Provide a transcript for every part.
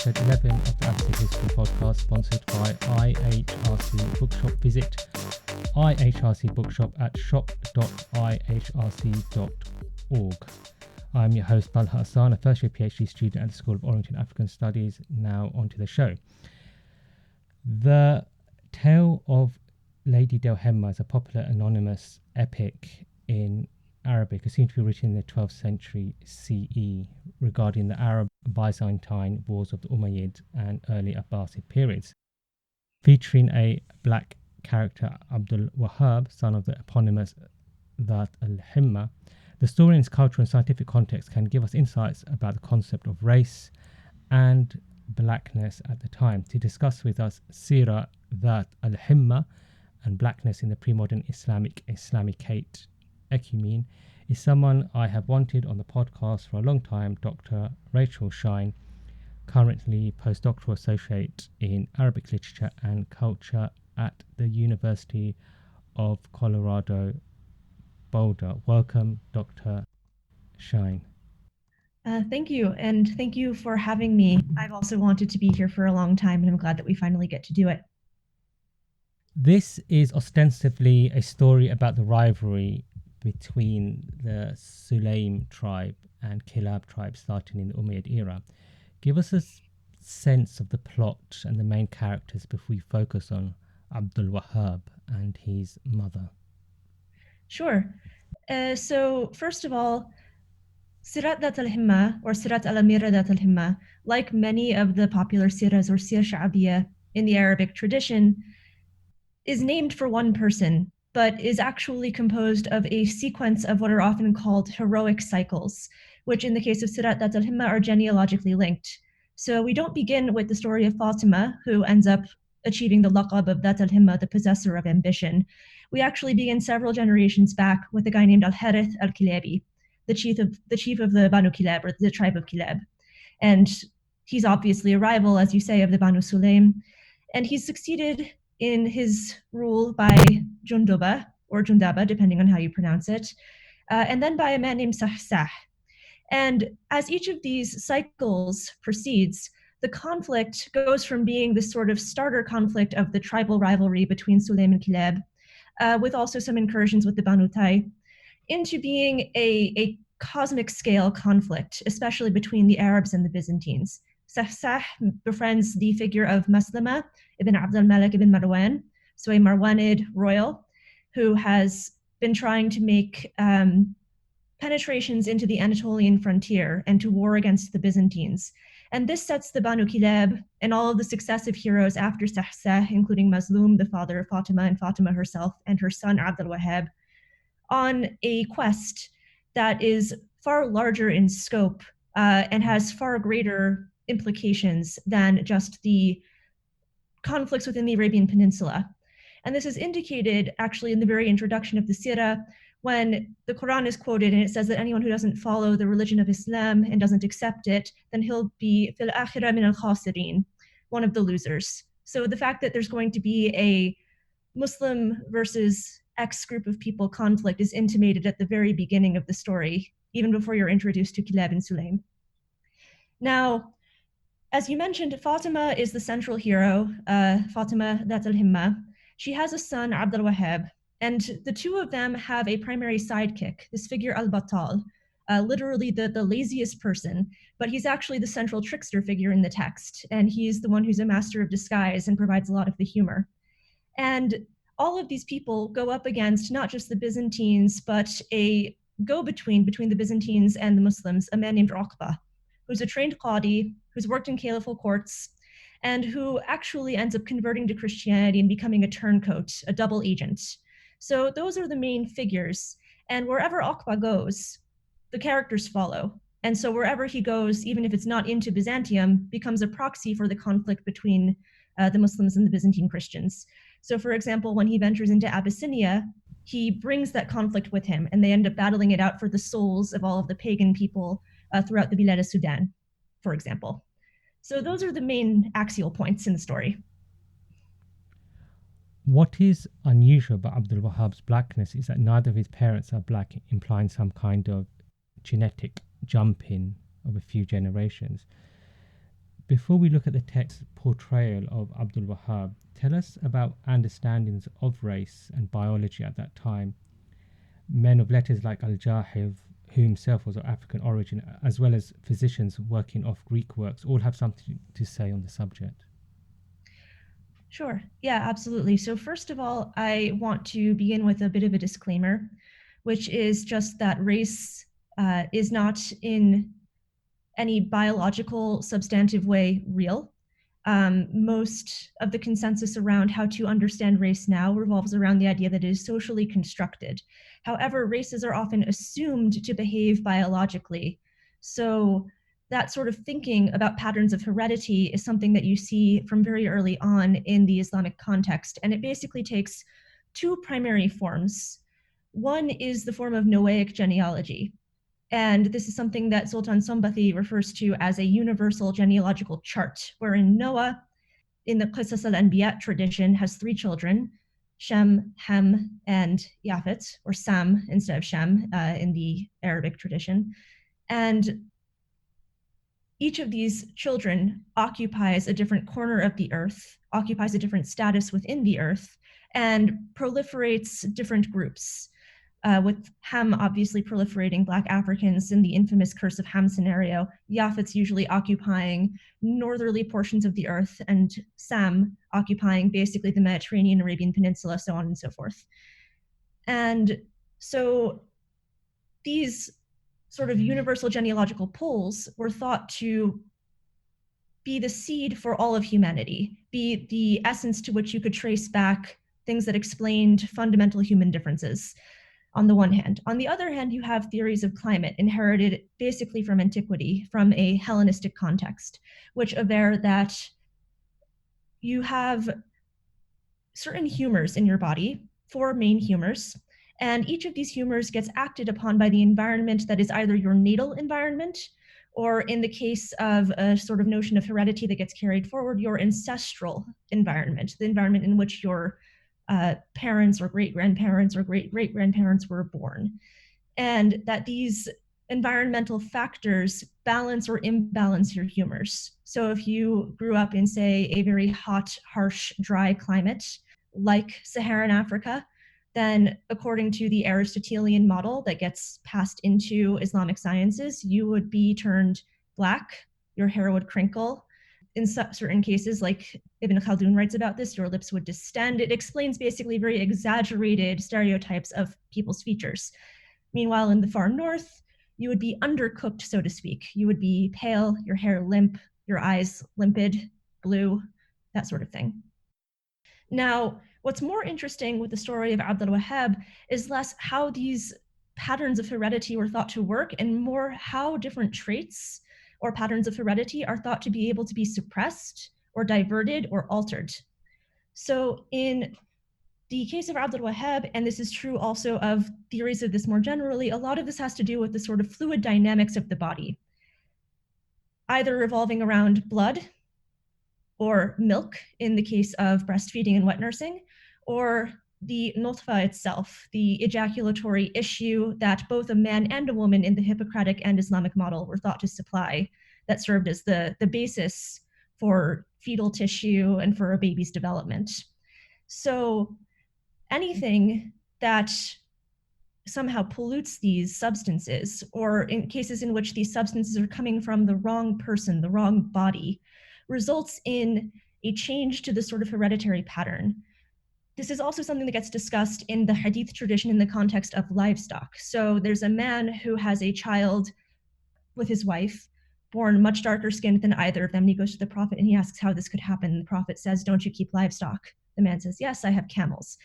episode 11 of the Absent History podcast, sponsored by IHRC Bookshop. Visit IHRC Bookshop at shop.ihrc.org. I'm your host, Talha Hassan, a first year PhD student at the School of Oriental and African Studies. Now onto the show. The Tale of Lady Delhemma is a popular anonymous epic in Arabic, assumed to be written in the 12th century CE, regarding the Arab-Byzantine wars of the Umayyad and early Abbasid periods. Featuring a black character, Abdul Wahhab, son of the eponymous Sirat Delhemma, the story in its cultural and scientific context can give us insights about the concept of race and blackness at the time. To discuss with us Sirat Delhemma and blackness in the pre-modern Islamicate ecumene is someone I have wanted on the podcast for a long time, Dr. Rachel Schine, currently postdoctoral associate in Arabic literature and culture at the University of Colorado Boulder. Welcome, Dr. Schine. Thank you, and thank you for having me. I've also wanted to be here for a long time, and I'm glad that we finally get to do it. This is ostensibly a story about the rivalry between the Sulaim tribe and Kilab tribe starting in the Umayyad era. Give us a sense of the plot and the main characters before we focus on Abdul Wahhab and his mother. Sure. So first of all, Sirat Delhemma, or Sirat al-Amira Delhemma, like many of the popular siras or sir sha'abiyya in the Arabic tradition, is named for one person, but is actually composed of a sequence of what are often called heroic cycles, which in the case of Sirat Delhemma are genealogically linked. So we don't begin with the story of Fatima, who ends up achieving the laqab of Delhemma, the possessor of ambition. We actually begin several generations back with a guy named Al-Harith al-Kilabi, the chief of the Banu Kilab, or the tribe of Kilab. And he's obviously a rival, as you say, of the Banu Sulaim. And he's succeeded in his rule by Junduba, or Jundaba, depending on how you pronounce it, and then by a man named Sahsah. And as each of these cycles proceeds, the conflict goes from being this sort of starter conflict of the tribal rivalry between Sulaim and Kilab, with also some incursions with the Banu Tai, into being a cosmic scale conflict, especially between the Arabs and the Byzantines. Sahsah befriends the figure of Maslama ibn Abd al-Malik ibn Marwan, so a Marwanid royal who has been trying to make penetrations into the Anatolian frontier and to war against the Byzantines. And this sets the Banu Kilab and all of the successive heroes after Sahsah, including Mazlum, the father of Fatima, and Fatima herself, and her son Abdul Wahhab, on a quest that is far larger in scope and has far greater implications than just the conflicts within the Arabian Peninsula. And this is indicated actually in the very introduction of the Sirah, when the Quran is quoted and it says that anyone who doesn't follow the religion of Islam and doesn't accept it, then he'll be fil akhirah min al-khasirin, one of the losers. So the fact that there's going to be a Muslim versus X group of people conflict is intimated at the very beginning of the story, even before you're introduced to Kilab and Sulaim. Now, as you mentioned, Fatima is the central hero, Fatima Delhemma. She has a son, Abdul Wahhab, and the two of them have a primary sidekick, this figure al-Battal, literally the laziest person, but he's actually the central trickster figure in the text, and he's the one who's a master of disguise and provides a lot of the humor. And all of these people go up against not just the Byzantines, but a go-between between the Byzantines and the Muslims, a man named Uqba, who's a trained qadi, who's worked in caliphal courts, and who actually ends up converting to Christianity and becoming a turncoat, a double agent. So those are the main figures. And wherever Uqba goes, the characters follow. And so wherever he goes, even if it's not into Byzantium, becomes a proxy for the conflict between the Muslims and the Byzantine Christians. So for example, when he ventures into Abyssinia, he brings that conflict with him, and they end up battling it out for the souls of all of the pagan people throughout the Bilad of Sudan, for example. So those are the main axial points in the story. What is unusual about Abdul Wahhab's blackness is that neither of his parents are black, implying some kind of genetic jump in of a few generations. Before we look at the text's portrayal of Abdul Wahab, tell us about understandings of race and biology at that time. Men of letters like Al-Jahiv, who himself was of African origin, as well as physicians working off Greek works, all have something to say on the subject. Sure. Yeah, absolutely. So, first of all, I want to begin with a bit of a disclaimer, which is just that race is not in any biological, substantive way real. Most of the consensus around how to understand race now revolves around the idea that it is socially constructed. However, races are often assumed to behave biologically. So, that sort of thinking about patterns of heredity is something that you see from very early on in the Islamic context. And it basically takes two primary forms. One is the form of Noahic genealogy, and this is something that Sultan Sombathi refers to as a universal genealogical chart, wherein Noah, in the Qisas al-Anbiya tradition, has three children, Shem, Ham, and Yafet, or Sam instead of Shem in the Arabic tradition. And each of these children occupies a different corner of the earth, occupies a different status within the earth, and proliferates different groups. With Ham obviously proliferating Black Africans in the infamous Curse of Ham scenario, Yafet's usually occupying northerly portions of the earth, and Sam occupying basically the Mediterranean, Arabian Peninsula, so on and so forth. And so these sort of universal genealogical poles were thought to be the seed for all of humanity, be the essence to which you could trace back things that explained fundamental human differences, on the one hand. On the other hand, you have theories of climate inherited basically from antiquity, from a Hellenistic context, which aver that you have certain humors in your body, four main humors, and each of these humors gets acted upon by the environment that is either your natal environment, or in the case of a sort of notion of heredity that gets carried forward, your ancestral environment, the environment in which your parents or great grandparents or great great grandparents were born. And that these environmental factors balance or imbalance your humors. So if you grew up in, say, a very hot, harsh, dry climate like Saharan Africa, then according to the Aristotelian model that gets passed into Islamic sciences, you would be turned Black, your hair would crinkle. In certain cases, like Ibn Khaldun writes about this, your lips would distend. It explains basically very exaggerated stereotypes of people's features. Meanwhile, in the far north, you would be undercooked, so to speak. You would be pale, your hair limp, your eyes limpid, blue, that sort of thing. Now, what's more interesting with the story of Abdul Wahab is less how these patterns of heredity were thought to work and more how different traits or patterns of heredity are thought to be able to be suppressed or diverted or altered. So in the case of Abdul Wahab, and this is true also of theories of this more generally, a lot of this has to do with the sort of fluid dynamics of the body, either revolving around blood or milk in the case of breastfeeding and wet nursing, or the nutfa itself, the ejaculatory issue that both a man and a woman in the Hippocratic and Islamic model were thought to supply, that served as the basis for fetal tissue and for a baby's development. So anything that somehow pollutes these substances, or in cases in which these substances are coming from the wrong person, the wrong body, results in a change to the sort of hereditary pattern. This is also something that gets discussed in the hadith tradition in the context of livestock. So there's a man who has a child with his wife, born much darker skinned than either of them. And he goes to the Prophet and he asks how this could happen. The Prophet says, "Don't you keep livestock?" The man says, "Yes, I have camels."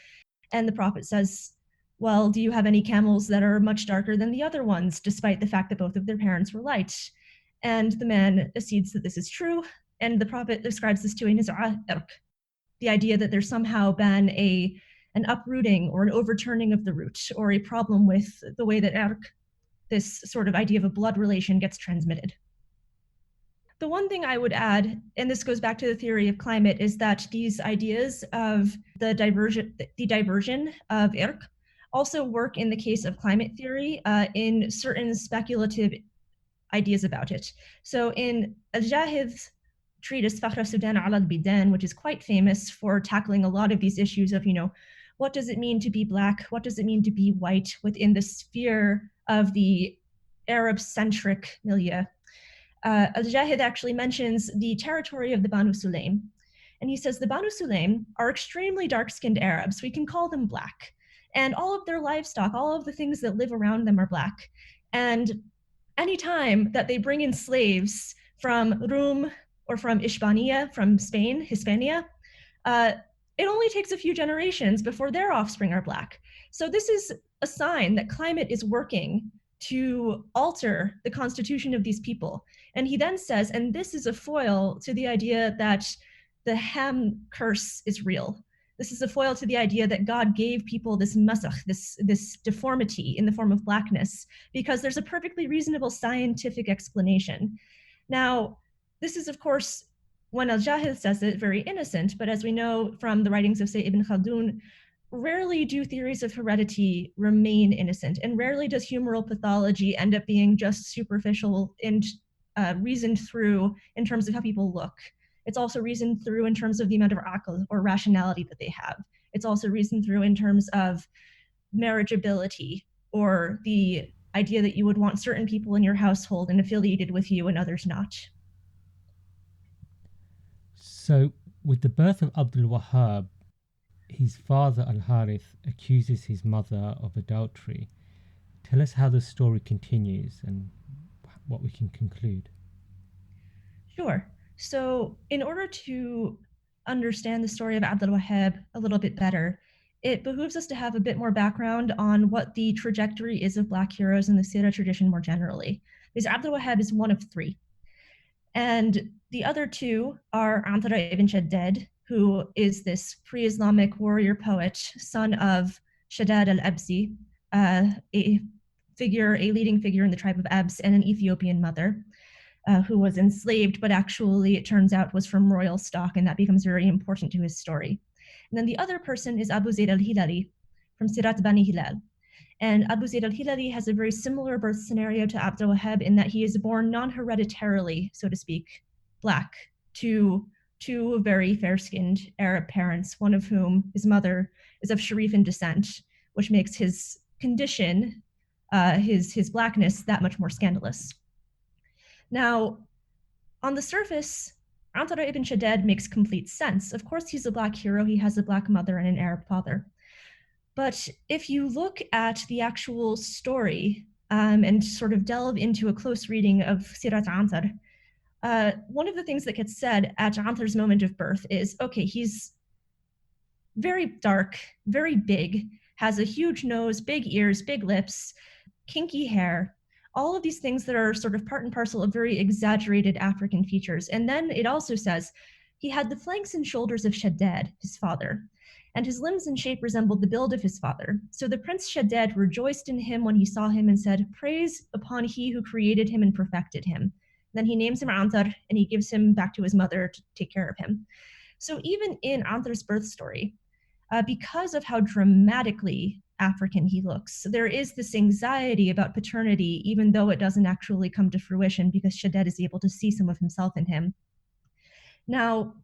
And the Prophet says, "Well, do you have any camels that are much darker than the other ones, despite the fact that both of their parents were light?" And the man accedes that this is true. And the Prophet describes this to a niz'a irq, the idea that there's somehow been an uprooting or an overturning of the root, or a problem with the way that irq, this sort of idea of a blood relation, gets transmitted. The one thing I would add, and this goes back to the theory of climate, is that these ideas of the diversion of irq also work in the case of climate theory in certain speculative ideas about it. So in Al-Jahid's treatise Fakhra Sudan al Bidan, which is quite famous for tackling a lot of these issues of, what does it mean to be Black? What does it mean to be white within the sphere of the Arab-centric milieu? Al-Jahid actually mentions the territory of the Banu Sulaim. And he says the Banu Sulaim are extremely dark-skinned Arabs. We can call them Black. And all of their livestock, all of the things that live around them are Black. And anytime that they bring in slaves from Rum or from Ishbania, from Spain, Hispania, it only takes a few generations before their offspring are Black. So this is a sign that climate is working to alter the constitution of these people. And he then says, and this is a foil to the idea that the Ham curse is real. This is a foil to the idea that God gave people this masakh, this deformity in the form of blackness, because there's a perfectly reasonable scientific explanation. Now, this is, of course, when Al-Jahid says it, very innocent, but as we know from the writings of, say, Ibn Khaldun, rarely do theories of heredity remain innocent, and rarely does humoral pathology end up being just superficial and reasoned through in terms of how people look. It's also reasoned through in terms of the amount of aql or rationality that they have. It's also reasoned through in terms of marriageability, or the idea that you would want certain people in your household and affiliated with you and others not. So, with the birth of Abdul Wahhab, his father Al-Harith accuses his mother of adultery. Tell us how the story continues and what we can conclude. Sure. So, in order to understand the story of Abdul Wahhab a little bit better, it behooves us to have a bit more background on what the trajectory is of Black heroes in the Sirah tradition more generally. Because Abdul Wahhab is one of three. And the other two are Antara ibn Shaddad, who is this pre-Islamic warrior poet, son of Shaddad al-Absi, a leading figure in the tribe of Abs, and an Ethiopian mother. Who was enslaved, but actually it turns out was from royal stock, and that becomes very important to his story. And then the other person is Abu Zayd al-Hilali from Sirat Bani Hilal. And Abu Zayd al-Hilali has a very similar birth scenario to Abdul Wahhab in that he is born non-hereditarily, so to speak, Black, to two very fair-skinned Arab parents, one of whom, his mother, is of Sharifan descent, which makes his condition, his Blackness, that much more scandalous. Now, on the surface, Antara ibn Shaddad makes complete sense. Of course, he's a Black hero. He has a Black mother and an Arab father. But if you look at the actual story and sort of delve into a close reading of Sirat Antar, one of the things that gets said at Antar's moment of birth is, okay, he's very dark, very big, has a huge nose, big ears, big lips, kinky hair, all of these things that are sort of part and parcel of very exaggerated African features. And then it also says he had the flanks and shoulders of Shaddad, his father, and his limbs and shape resembled the build of his father. So the prince Shaddad rejoiced in him when he saw him and said, praise upon he who created him and perfected him. Then he names him Antar, and he gives him back to his mother to take care of him. So even in Antar's birth story, because of how dramatically African he looks, there is this anxiety about paternity, even though it doesn't actually come to fruition, because Shaddad is able to see some of himself in him. Now,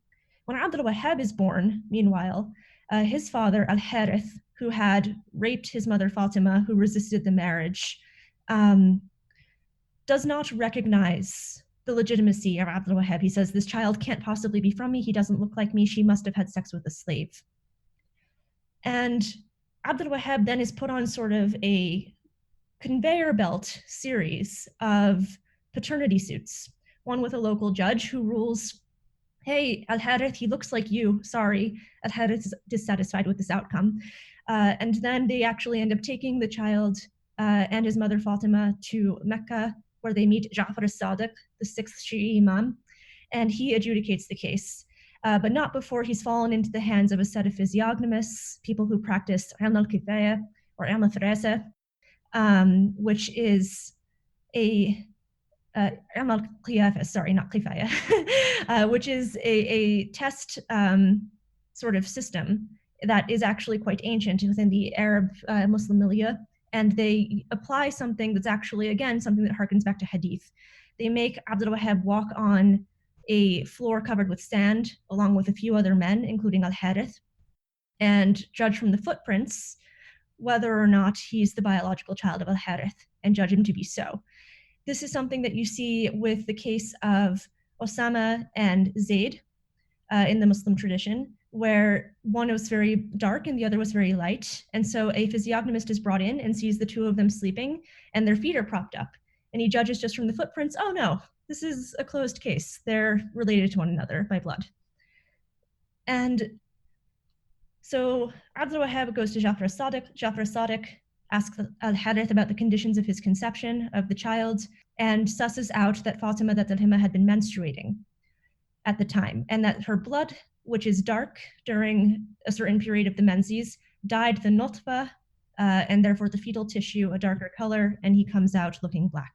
when Abdul Wahhab is born, meanwhile, his father, Al-Harith, who had raped his mother Fatima, who resisted the marriage, does not recognize the legitimacy of Abdul Wahhab. He says, this child can't possibly be from me. He doesn't look like me. She must have had sex with a slave. And Abdul Wahhab then is put on sort of a conveyor belt series of paternity suits, one with a local judge who rules, hey, Al-Harith, he looks like you. Sorry, Al-Harith is dissatisfied with this outcome. And then they actually end up taking the child and his mother Fatima to Mecca, where they meet Ja'far as-Sadiq, the sixth Shi'i Imam, and he adjudicates the case. But not before he's fallen into the hands of a set of physiognomists, people who practice ilm al-kifaya or ilm al-firasa, which is a ilm al-qiyafah, sorry, not kifaya, which is a test sort of system that is actually quite ancient within the Arab Muslim milieu. And they apply something that's actually, again, something that harkens back to hadith. They make Abdul Wahhab walk on a floor covered with sand, along with a few other men, including Al-Harith, and judge from the footprints whether or not he's the biological child of Al-Harith, and judge him to be so. This is something that you see with the case of Osama and Zayd in the Muslim tradition, where one was very dark and the other was very light. And so a physiognomist is brought in and sees the two of them sleeping, and their feet are propped up. And he judges just from the footprints, oh no, this is a closed case. They're related to one another by blood. And so Abdul Wahhab goes to Jafar as-Sadiq. Jafar as-Sadiq asks Al-Harith about the conditions of his conception of the child, and susses out that Fatima Delhemma had been menstruating at the time, and that her blood, which is dark during a certain period of the menses, dyed the nutfa, and therefore the fetal tissue a darker color, and he comes out looking black.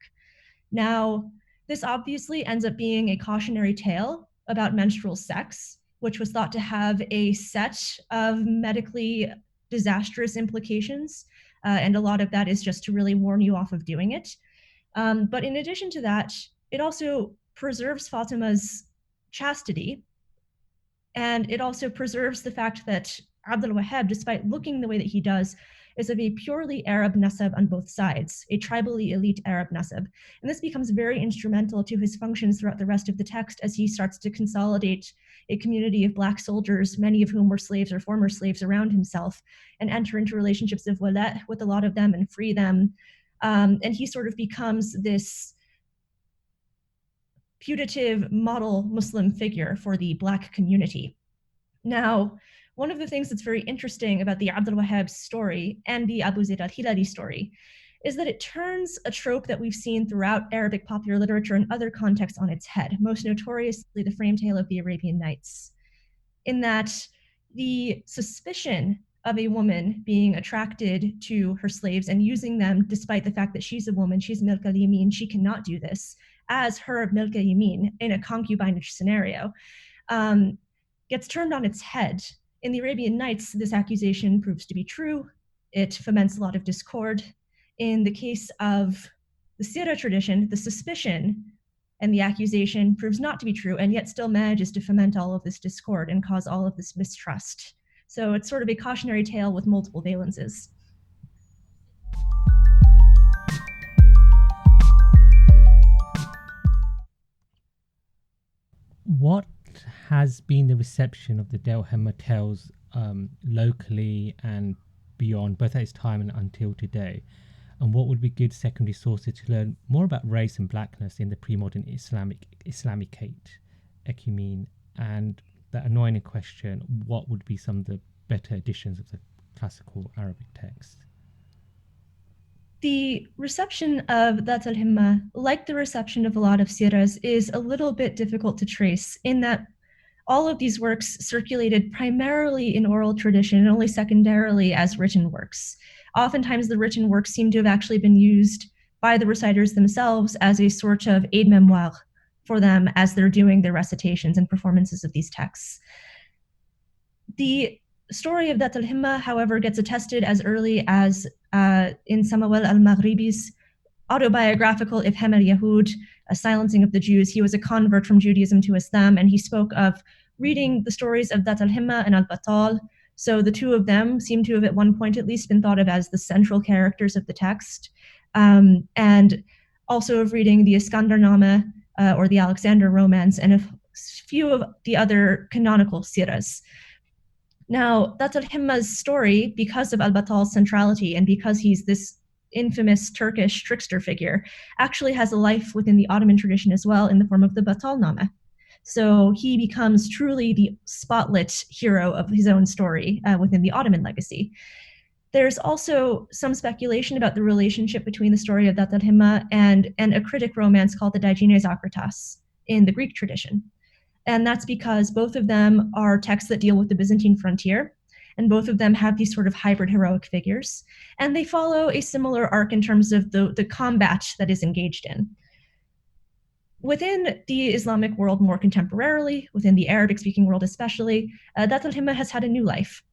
Now, this obviously ends up being a cautionary tale about menstrual sex, which was thought to have a set of medically disastrous implications, and a lot of that is just to really warn you off of doing it. But in addition to that, it also preserves Fatima's chastity, and it also preserves the fact that Abdul Wahhab, despite looking the way that he does, is of a purely Arab nasab on both sides, a tribally elite Arab nasab. And this becomes very instrumental to his functions throughout the rest of the text as he starts to consolidate a community of Black soldiers, many of whom were slaves or former slaves, around himself, and enter into relationships of wala with a lot of them and free them. And he sort of becomes this putative model Muslim figure for the Black community. Now, one of the things that's very interesting about the Abdul Wahhab story and the Abu Zayd al-Hilali story is that it turns a trope that we've seen throughout Arabic popular literature and other contexts on its head, most notoriously the frame tale of the Arabian Nights, in that the suspicion of a woman being attracted to her slaves and using them despite the fact that she's a woman, she's milk al-yamin, she cannot do this, as her milk al-yamin in a concubinage scenario, gets turned on its head. In the Arabian Nights, this accusation proves to be true. It foments a lot of discord. In the case of the Sirah tradition, the suspicion and the accusation proves not to be true, and yet still manages to foment all of this discord and cause all of this mistrust. So it's sort of a cautionary tale with multiple valences. What has been the reception of the Delhemma tales locally and beyond, both at its time and until today? And what would be good secondary sources to learn more about race and blackness in the pre-modern Islamicate ecumene? And that annoying question, what would be some of the better editions of the classical Arabic text? The reception of Dhat al-Himma, like the reception of a lot of siras, is a little bit difficult to trace, in that all of these works circulated primarily in oral tradition and only secondarily as written works. Oftentimes, the written works seem to have actually been used by the reciters themselves as a sort of aide-memoire for them as they're doing their recitations and performances of these texts. The story of Dhat al-Himma, however, gets attested as early as in Samawal al-Maghribi's autobiographical Ifham al-Yahud, A Silencing of the Jews. He was a convert from Judaism to Islam, and he spoke of reading the stories of Dhat al-Himma and al-Batal. So the two of them seem to have at one point at least been thought of as the central characters of the text, and also of reading the Iskandar-Nama or the Alexander romance, and a few of the other canonical siras. Now, Dhat al-Himma's story, because of al-Batal's centrality and because he's this infamous Turkish trickster figure, actually has a life within the Ottoman tradition as well in the form of the Batal-Nama. So he becomes truly the spotlit hero of his own story within the Ottoman legacy. There's also some speculation about the relationship between the story of Dhat al-Himma and an acritic romance called the Digenes Akratas in the Greek tradition. And that's because both of them are texts that deal with the Byzantine frontier, and both of them have these sort of hybrid heroic figures. And they follow a similar arc in terms of the combat that is engaged in. Within the Islamic world more contemporarily, within the Arabic-speaking world especially, Dhat al-Himma has had a new life,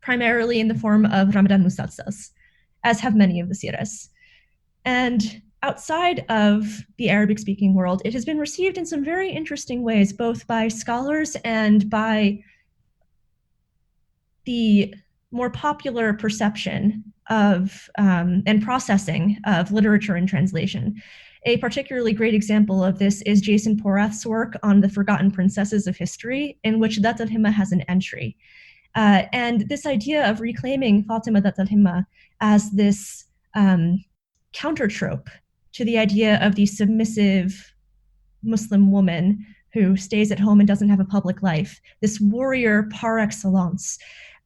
primarily in the form of Ramadan Musalsals, as have many of the siras. And outside of the Arabic-speaking world, it has been received in some very interesting ways, both by scholars and by the more popular perception of and processing of literature and translation. A particularly great example of this is Jason Porath's work on the Forgotten Princesses of History, in which Dat Delhemma has an entry. And this idea of reclaiming Fatima Dat Delhemma as this counter trope to the idea of the submissive Muslim woman who stays at home and doesn't have a public life, this warrior par excellence,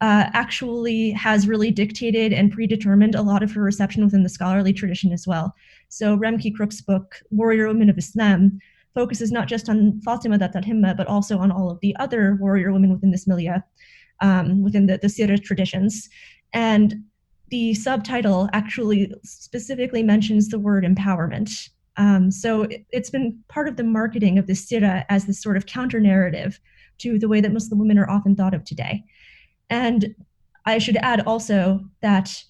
actually has really dictated and predetermined a lot of her reception within the scholarly tradition as well. So Remke Crook's book, Warrior Women of Islam, focuses not just on Fatima Dat Delhemma, but also on all of the other warrior women within this milieu, within the Sirah traditions. And the subtitle actually specifically mentions the word empowerment. So it's been part of the marketing of the Sirah as this sort of counter narrative to the way that Muslim women are often thought of today. And I should add also that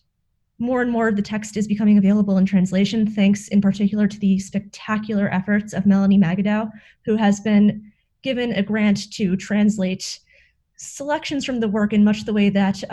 more and more of the text is becoming available in translation, thanks in particular to the spectacular efforts of Melanie Magadow, who has been given a grant to translate selections from the work in much the way that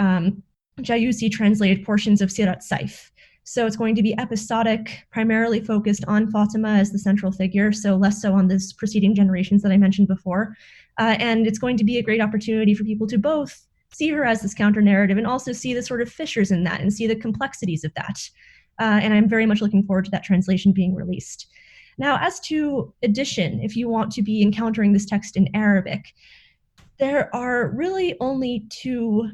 Jayusi translated portions of Sirat Saif. So it's going to be episodic, primarily focused on Fatima as the central figure, so less so on the preceding generations that I mentioned before. And it's going to be a great opportunity for people to both see her as this counter narrative and also see the sort of fissures in that and see the complexities of that. And I'm very much looking forward to that translation being released. Now, as to edition, if you want to be encountering this text in Arabic, there are really only two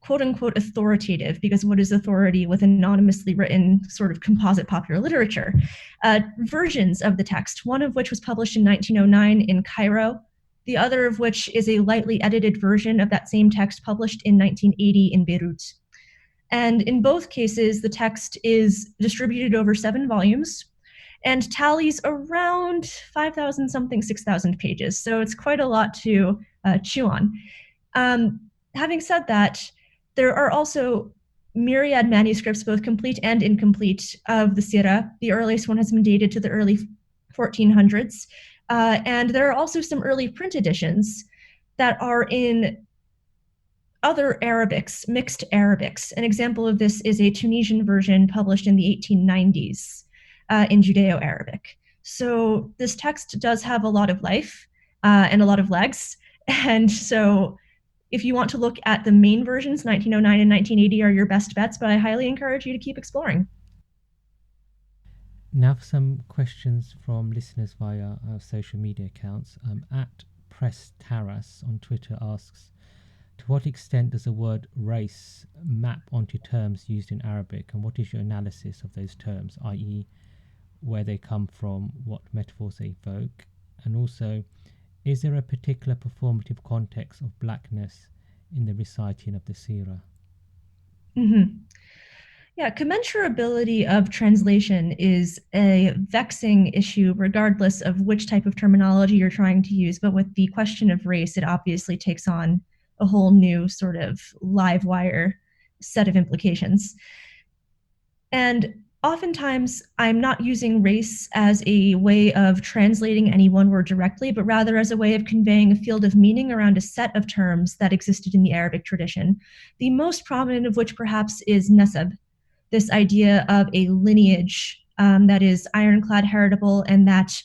quote unquote authoritative, because what is authority with anonymously written sort of composite popular literature, versions of the text, one of which was published in 1909 in Cairo, the other of which is a lightly edited version of that same text published in 1980 in Beirut. And in both cases, the text is distributed over 7 volumes and tallies around 5,000 something, 6,000 pages. So it's quite a lot to chew on. Having said that, there are also myriad manuscripts, both complete and incomplete, of the Sirah. The earliest one has been dated to the early 1400s. And there are also some early print editions that are in other Arabics, mixed Arabics. An example of this is a Tunisian version published in the 1890s in Judeo-Arabic. So this text does have a lot of life and a lot of legs. And so if you want to look at the main versions, 1909 and 1980 are your best bets, but I highly encourage you to keep exploring. Now for some questions from listeners via our social media accounts. At Press Taras on Twitter asks, to what extent does the word race map onto terms used in Arabic, and what is your analysis of those terms, i.e. where they come from, what metaphors they evoke, and also, is there a particular performative context of blackness in the reciting of the Sirah? Mm-hmm. Yeah, commensurability of translation is a vexing issue regardless of which type of terminology you're trying to use. But with the question of race, it obviously takes on a whole new sort of live wire set of implications. And oftentimes, I'm not using race as a way of translating any one word directly, but rather as a way of conveying a field of meaning around a set of terms that existed in the Arabic tradition, the most prominent of which perhaps is nasab, this idea of a lineage that is ironclad heritable and that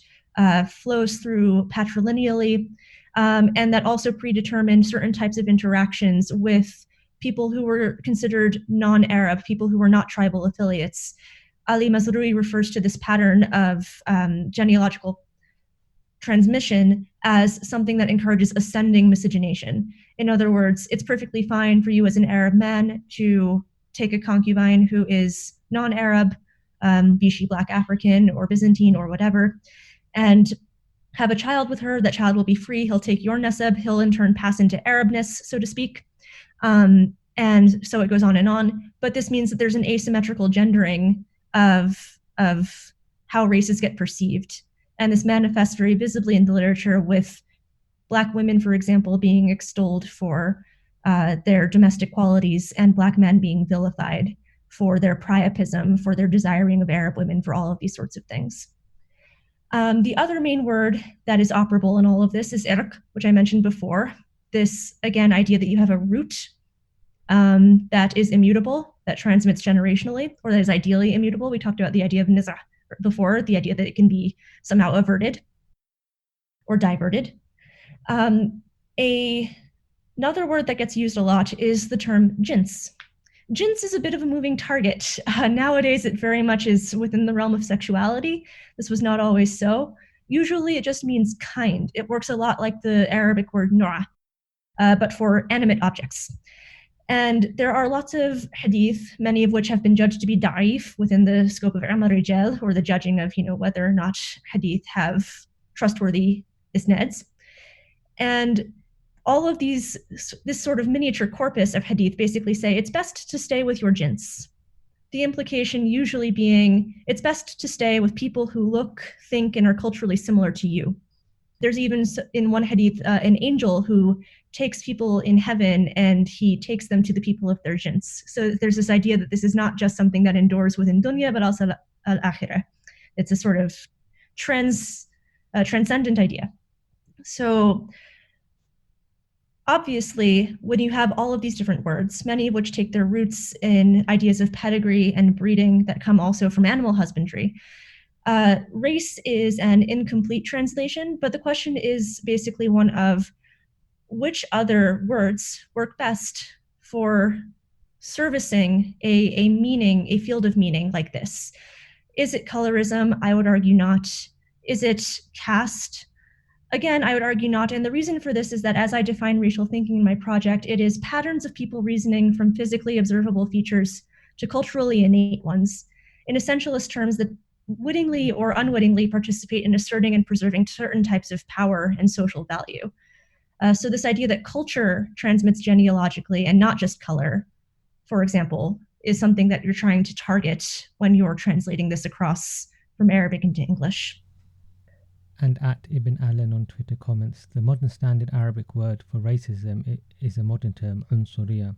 flows through patrilineally, and that also predetermined certain types of interactions with people who were considered non-Arab, people who were not tribal affiliates. Ali Mazrui refers to this pattern of genealogical transmission as something that encourages ascending miscegenation. In other words, it's perfectly fine for you as an Arab man to take a concubine who is non-Arab, be she Black African or Byzantine or whatever, and have a child with her. That child will be free. He'll take your nasab. He'll in turn pass into Arabness, so to speak. And so it goes on and on. But this means that there's an asymmetrical gendering of how races get perceived. And this manifests very visibly in the literature, with Black women, for example, being extolled for their domestic qualities and Black men being vilified for their priapism, for their desiring of Arab women, for all of these sorts of things. The other main word that is operable in all of this is irq, which I mentioned before. This, again, idea that you have a root that is immutable, that transmits generationally, or that is ideally immutable. We talked about the idea of niza before, the idea that it can be somehow averted or diverted. Another word that gets used a lot is the term jins. Jins is a bit of a moving target. Nowadays, it very much is within the realm of sexuality. This was not always so. Usually, it just means kind. It works a lot like the Arabic word nura, but for animate objects. And there are lots of hadith, many of which have been judged to be da'if within the scope of ilm al-rijal, or the judging of, whether or not hadith have trustworthy isnads. And all of this sort of miniature corpus of hadith basically say it's best to stay with your jins. The implication usually being it's best to stay with people who look, think, and are culturally similar to you. There's even in one hadith an angel who takes people in heaven and he takes them to the people of their jins. So there's this idea that this is not just something that endures within dunya, but also al-akhirah. It's a sort of transcendent idea. So obviously, when you have all of these different words, many of which take their roots in ideas of pedigree and breeding that come also from animal husbandry, race is an incomplete translation, but the question is basically one of which other words work best for servicing a meaning, a field of meaning like this. Is it colorism? I would argue not. Is it caste? Again, I would argue not. And the reason for this is that as I define racial thinking in my project, it is patterns of people reasoning from physically observable features to culturally innate ones, in essentialist terms that wittingly or unwittingly participate in asserting and preserving certain types of power and social value. So this idea that culture transmits genealogically and not just color, for example, is something that you're trying to target when you're translating this across from Arabic into English. And at Ibn Allen on Twitter comments, the modern standard Arabic word for racism is a modern term, unsuriya.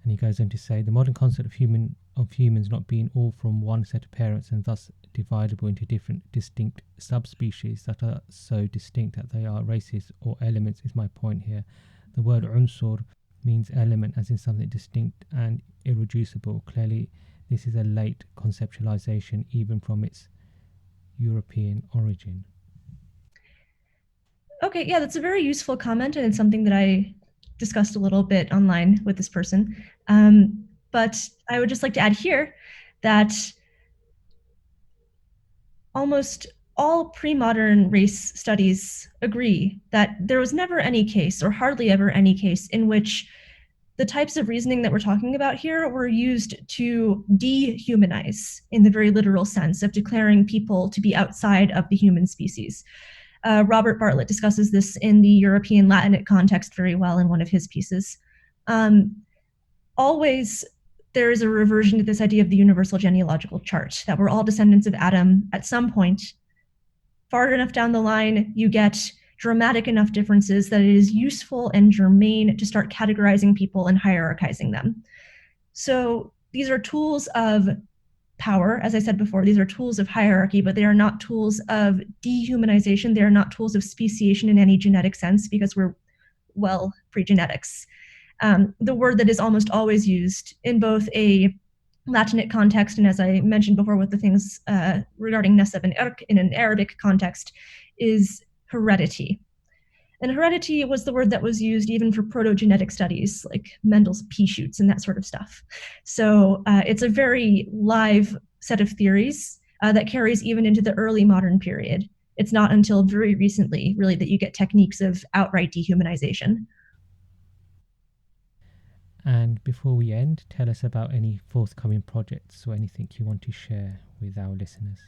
And he goes on to say, the modern concept of humans not being all from one set of parents and thus dividable into different distinct subspecies that are so distinct that they are races or elements is my point here. The word unsur means element as in something distinct and irreducible. Clearly, this is a late conceptualization even from its European origin. Okay, yeah, that's a very useful comment, and it's something that I discussed a little bit online with this person. But I would just like to add here that almost all pre-modern race studies agree that there was never any case, or hardly ever any case, in which the types of reasoning that we're talking about here were used to dehumanize in the very literal sense of declaring people to be outside of the human species. Robert Bartlett discusses this in the European Latinate context very well in one of his pieces. Always there is a reversion to this idea of the universal genealogical chart, that we're all descendants of Adam at some point. Far enough down the line, you get dramatic enough differences that it is useful and germane to start categorizing people and hierarchizing them. So these are tools of power. As I said before, these are tools of hierarchy, but they are not tools of dehumanization. They are not tools of speciation in any genetic sense, because we're well pre-genetics. The word that is almost always used in both a Latinate context and, as I mentioned before with the things regarding nasab and irq in an Arabic context, is heredity. And heredity was the word that was used even for protogenetic studies, like Mendel's pea shoots and that sort of stuff. So it's a very live set of theories that carries even into the early modern period. It's not until very recently, really, that you get techniques of outright dehumanization. And before we end, tell us about any forthcoming projects or anything you want to share with our listeners.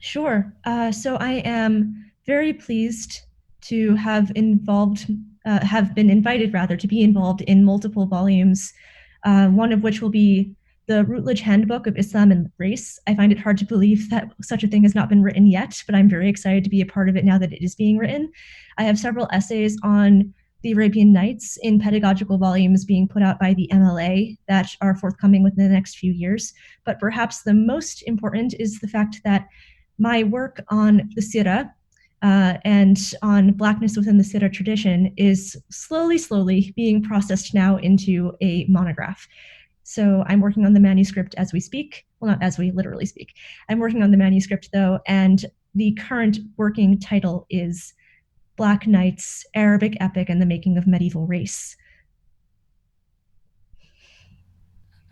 Sure. So I am very pleased to have been invited to be involved in multiple volumes, one of which will be the Routledge Handbook of Islam and Race. I find it hard to believe that such a thing has not been written yet, but I'm very excited to be a part of it now that it is being written. I have several essays on the Arabian Nights in pedagogical volumes being put out by the MLA that are forthcoming within the next few years. But perhaps the most important is the fact that my work on the Sirah and on Blackness within the Sirah tradition is slowly being processed now into a monograph. So I'm working on the manuscript as we speak. Well, not as we literally speak. I'm working on the manuscript though, and the current working title is Black Nights, Arabic Epic and the Making of Medieval Race.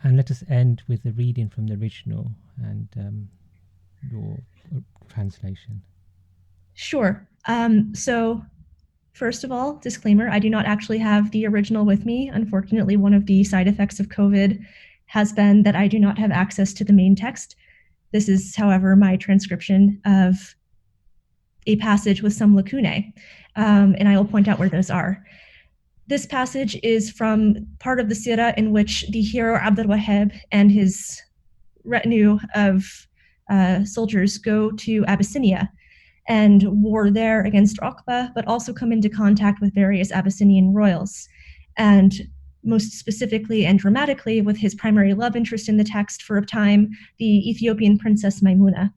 And let us end with a reading from the original and your translation. Sure. So first of all, disclaimer, I do not actually have the original with me. Unfortunately, one of the side effects of COVID has been that I do not have access to the main text. This is, however, my transcription of a passage with some lacunae, and I will point out where those are. This passage is from part of the Sirah in which the hero Abd al-Wahhab and his retinue of soldiers go to Abyssinia and war there against Uqba, but also come into contact with various Abyssinian royals. And most specifically and dramatically with his primary love interest in the text for a time, the Ethiopian princess Maimuna.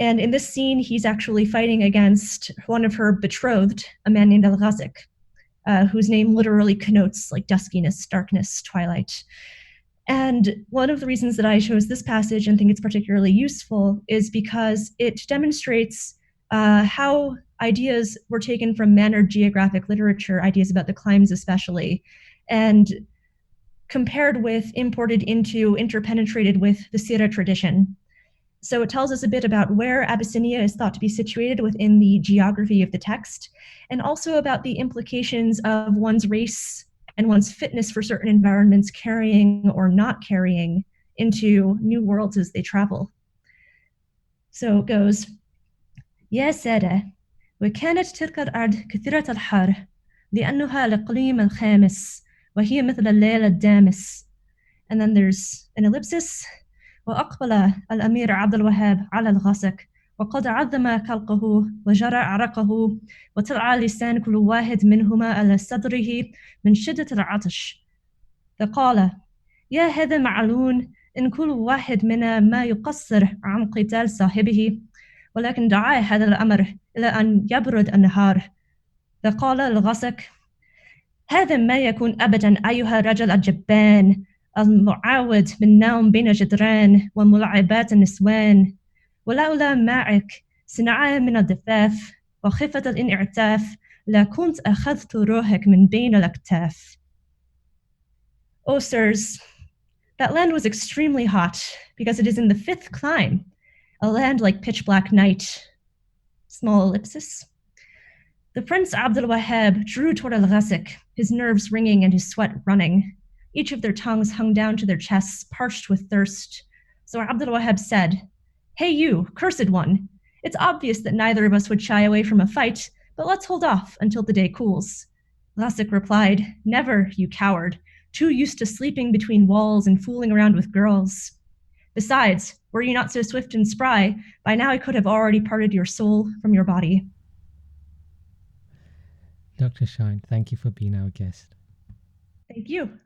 And in this scene, he's actually fighting against one of her betrothed, a man named Al-Ghazik, whose name literally connotes like duskiness, darkness, twilight. And one of the reasons that I chose this passage and think it's particularly useful is because it demonstrates how ideas were taken from mannered geographic literature, ideas about the climes especially, and compared with, imported into, interpenetrated with the Sirah tradition. So it tells us a bit about where Abyssinia is thought to be situated within the geography of the text, and also about the implications of one's race and one's fitness for certain environments carrying or not carrying into new worlds as they travel. So it goes, يا سادة وكانت تلك الأرض كثيرة الحر لأنها الإقليم الخامس وهي مثل الليل الدامس. And then there's an ellipsis. وأقبل الأمير عبد الوهاب على الغسق وقد عظم خلقه وجرى عرقه وطلع لسان كل واحد منهما على صدره من شدة العطش فقال يا هذا معلون إن كل واحد منا ما يقصر عن قتال صاحبه ولكن دعا هذا الأمر إلى أن يبرد النهار فقال الغسق هذا ما يكون أبدا أيها الرجل الجبان المعاود من نوم بين جدران وملاعبات النسوان ولولا معك صناعة من الضفاف وخفة الانعطاف لكنت أخذت روحك من بين الأكتاف. O sirs, that land was extremely hot because it is in the fifth clime, a land like pitch black night. Small ellipsis. The Prince Abd al-Wahhab drew toward al-Ghasik, his nerves ringing and his sweat running. Each of their tongues hung down to their chests, parched with thirst. So Abd al-Wahhab said, Hey you, cursed one, it's obvious that neither of us would shy away from a fight, but let's hold off until the day cools. Ghasik replied, Never, you coward, too used to sleeping between walls and fooling around with girls. Besides, were you not so swift and spry, by now I could have already parted your soul from your body. Dr. Schine, thank you for being our guest. Thank you.